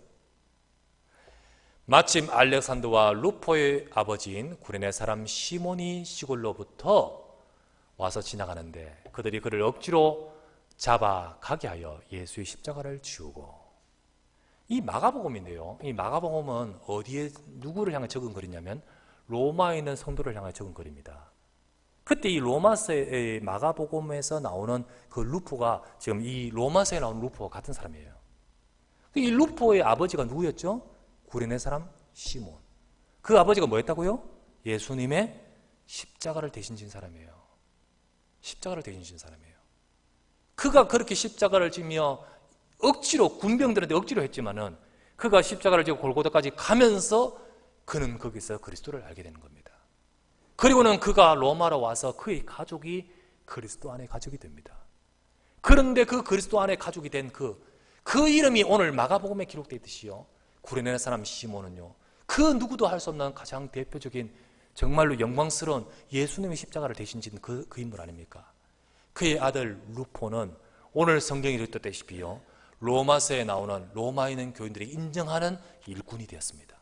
마침 알렉산더와 루포의 아버지인 구레네 사람 시몬이 시골로부터 와서 지나가는데 그들이 그를 억지로 잡아 가게 하여 예수의 십자가를 지우고. 이 마가복음인데요. 이 마가복음은 어디에 누구를 향해 적은 글이냐면 로마에 있는 성도를 향해 적은 글입니다. 그때 이 로마서의 마가복음에서 나오는 그 루포가 지금 이 로마서에 나오는 루포와 같은 사람이에요. 이 루포의 아버지가 누구였죠? 구레네 사람 시몬. 그 아버지가 뭐였다고요? 예수님의 십자가를 대신 진 사람이에요. 십자가를 대신 진 사람이에요. 그가 그렇게 십자가를 지며 억지로 군병들한테 억지로 했지만은 그가 십자가를 지고 골고다까지 가면서 그는 거기서 그리스도를 알게 되는 겁니다. 그리고는 그가 로마로 와서 그의 가족이 그리스도 안에 가족이 됩니다. 그런데 그 그리스도 안에 가족이 된 그 이름이 오늘 마가복음에 기록되어 있듯이요, 구레네 사람 시몬은요, 그 누구도 할 수 없는 가장 대표적인 정말로 영광스러운 예수님의 십자가를 대신 진 그 인물 아닙니까? 그의 아들 루포는 오늘 성경이 이르렀다시피요, 로마서에 나오는 로마에 있는 교인들이 인정하는 일꾼이 되었습니다.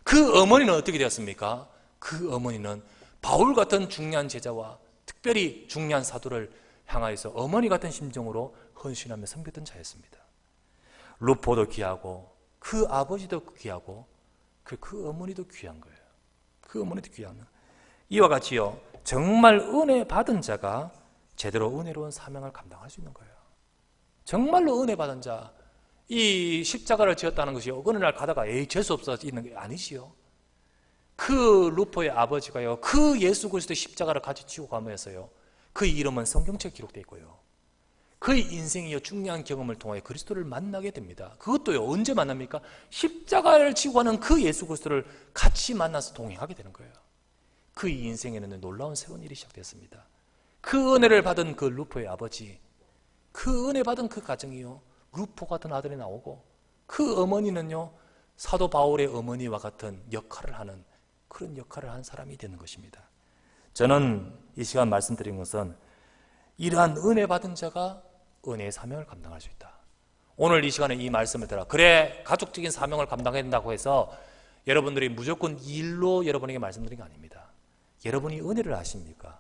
그 어머니는 어떻게 되었습니까? 그 어머니는 바울 같은 중요한 제자와 특별히 중요한 사도를 향하여서 어머니 같은 심정으로 헌신하며 섬겼던 자였습니다. 루포도 귀하고 그 아버지도 귀하고 그 어머니도 귀한 거예요. 그 어머니도 귀한 거예요. 이와 같이요, 정말 은혜 받은 자가 제대로 은혜로운 사명을 감당할 수 있는 거예요. 정말로 은혜 받은 자, 이 십자가를 지었다는 것이 어느 날 가다가 재수 없어 있는 게 아니지요. 그 루포의 아버지가요, 그 예수 그리스도의 십자가를 같이 지고 가면서요, 그 이름은 성경책에 기록되어 있고요, 그의 인생이요 중요한 경험을 통하여 그리스도를 만나게 됩니다. 그것도요 언제 만납니까? 십자가를 지고 가는 그 예수 그리스도를 같이 만나서 동행하게 되는 거예요. 그의 인생에는 놀라운 새로운 일이 시작됐습니다. 그 은혜를 받은 그 루포의 아버지, 그 은혜 받은 그 가정이요, 루포 같은 아들이 나오고, 그 어머니는요 사도 바울의 어머니와 같은 역할을 하는, 그런 역할을 한 사람이 되는 것입니다. 저는 이 시간 말씀드린 것은 이러한 은혜 받은 자가 은혜의 사명을 감당할 수 있다. 오늘 이 시간에 이 말씀을 들어, 그래 가족적인 사명을 감당해야 된다고 해서 여러분들이 무조건 일로 여러분에게 말씀드린 게 아닙니다. 여러분이 은혜를 아십니까?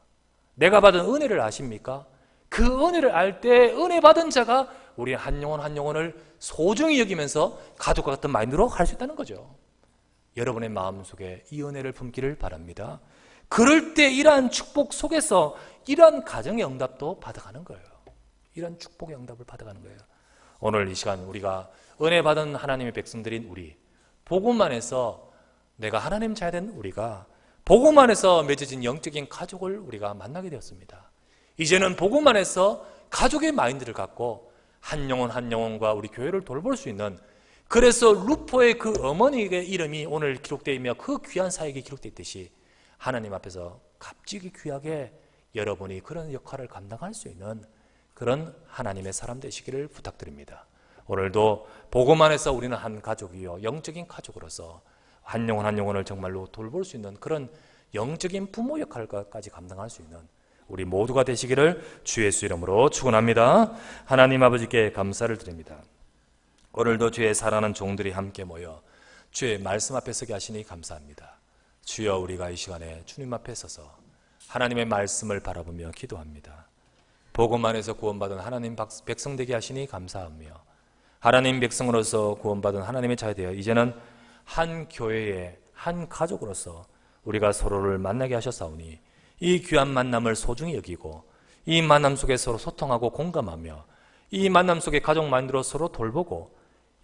내가 받은 은혜를 아십니까? 그 은혜를 알 때 은혜 받은 자가 우리 한 영혼 한 영혼을 소중히 여기면서 가족과 같은 마인드로 할 수 있다는 거죠. 여러분의 마음속에 이 은혜를 품기를 바랍니다. 그럴 때 이러한 축복 속에서 이러한 가정의 응답도 받아가는 거예요. 이런 축복의 응답을 받아가는 거예요. 오늘 이 시간 우리가 은혜 받은 하나님의 백성들인 우리, 복음 안에서 내가 하나님 자녀 된 우리가 복음 안에서 맺어진 영적인 가족을 우리가 만나게 되었습니다. 이제는 복음 안에서 가족의 마인드를 갖고 한 영혼 한 영혼과 우리 교회를 돌볼 수 있는, 그래서 루포의 그 어머니의 이름이 오늘 기록되어 있며 그 귀한 사역이 기록되어 있듯이 하나님 앞에서 값지게 귀하게 여러분이 그런 역할을 감당할 수 있는 그런 하나님의 사람 되시기를 부탁드립니다. 오늘도 복음 안에서 우리는 한 가족이요, 영적인 가족으로서 한 영혼 한 영혼을 정말로 돌볼 수 있는 그런 영적인 부모 역할까지 감당할 수 있는 우리 모두가 되시기를 주 예수 이름으로 축원합니다. 하나님 아버지께 감사를 드립니다. 오늘도 주의 사랑하는 종들이 함께 모여 주의 말씀 앞에 서게 하시니 감사합니다. 주여, 우리가 이 시간에 주님 앞에 서서 하나님의 말씀을 바라보며 기도합니다. 복음 안에서 구원받은 하나님 백성 되게 하시니 감사하며, 하나님 백성으로서 구원받은 하나님의 자녀 되어 이제는 한 교회의 한 가족으로서 우리가 서로를 만나게 하셨사오니 이 귀한 만남을 소중히 여기고 이 만남 속에 서로 소통하고 공감하며 이 만남 속에 가족 마인드로 서로 돌보고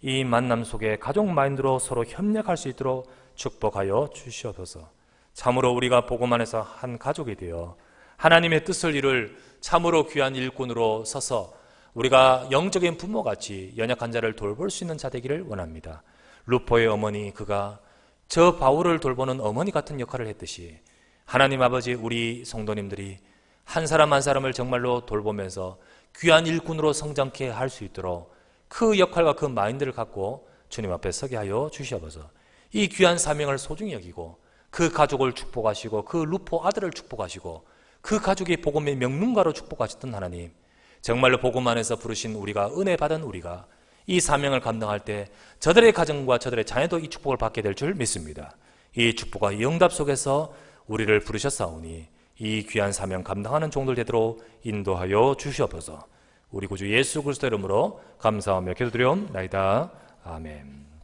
이 만남 속에 가족 마인드로 서로 협력할 수 있도록 축복하여 주시옵소서. 참으로 우리가 복음 안에서 한 가족이 되어 하나님의 뜻을 이룰 참으로 귀한 일꾼으로 서서 우리가 영적인 부모같이 연약한 자를 돌볼 수 있는 자 되기를 원합니다. 루포의 어머니, 그가 저 바울을 돌보는 어머니 같은 역할을 했듯이 하나님 아버지, 우리 성도님들이 한 사람 한 사람을 정말로 돌보면서 귀한 일꾼으로 성장케 할 수 있도록 그 역할과 그 마인드를 갖고 주님 앞에 서게 하여 주시옵소서. 이 귀한 사명을 소중히 여기고 그 가족을 축복하시고 그 루포 아들을 축복하시고 그 가족이 복음의 명문가로 축복하셨던 하나님, 정말로 복음 안에서 부르신 우리가, 은혜 받은 우리가 이 사명을 감당할 때 저들의 가정과 저들의 자녀도 이 축복을 받게 될 줄 믿습니다. 이 축복과 이 응답 속에서 우리를 부르셨사오니 이 귀한 사명 감당하는 종들 되도록 인도하여 주시옵소서. 우리 구주 예수 그리스도 이름으로 감사하며 기도드리옵나이다. 아멘.